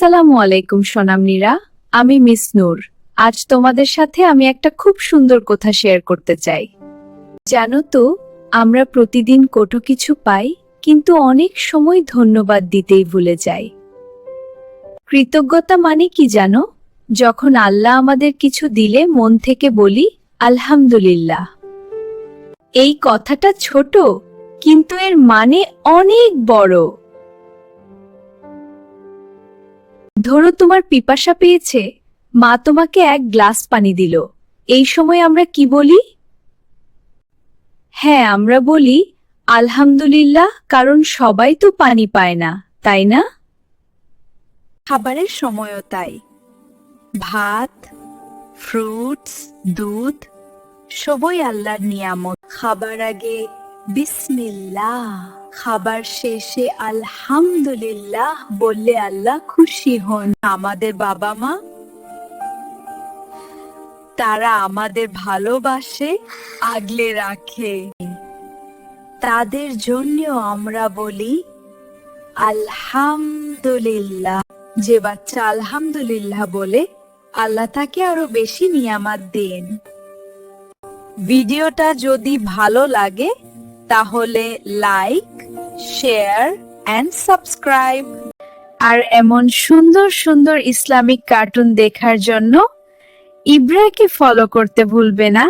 আসসালামু আলাইকুম সোনামনীরা, আমি মিস নূর। আজ তোমাদের সাথে আমি একটা খুব সুন্দর কথা শেয়ার করতে চাই। জানো তো, আমরা প্রতিদিন কত কিছু পাই, কিন্তু অনেক সময় ধন্যবাদ দিতেই ভুলে যাই। কৃতজ্ঞতা মানে কি জানো? যখন আল্লাহ আমাদের কিছু দিলে মন থেকে বলি আলহামদুলিল্লাহ। এই কথাটা ছোট, কিন্তু এর মানে অনেক বড়। ধরো তোমার পিপাসা পেয়েছে, মা তোমাকে এক গ্লাস পানি দিল। এই সময় আমরা কি বলি? হ্যাঁ, আমরা বলি আলহামদুলিল্লাহ, কারণ সবাই তো পানি পায় না, তাই না? খাবারের সময়ও তাই। ভাত, ফ্রুটস, দুধ সবই আল্লাহর নিয়ামত। খাবার আগে বিসমিল্লাহ, খাবার শেষে আলহামদুলিল্লাহ বললে আল্লাহ খুশি হন। আমাদের বাবা মা, তারা আমাদের ভালোবাসে, আগলে রাখে। তাদের জন্যও আমরা বলি আলহামদুলিল্লাহ। যে বাচ্চা আলহামদুলিল্লাহ বলে, আল্লাহ তাকে আরো বেশি নিয়ামত দেন। ভিডিওটা যদি ভালো লাগে তাহলে লাইক, শেয়ার এন্ড সাবস্ক্রাইব। আর এমন সুন্দর সুন্দর ইসলামিক কার্টুন দেখার জন্য ইব্রাকে ফলো করতে ভুলবে না।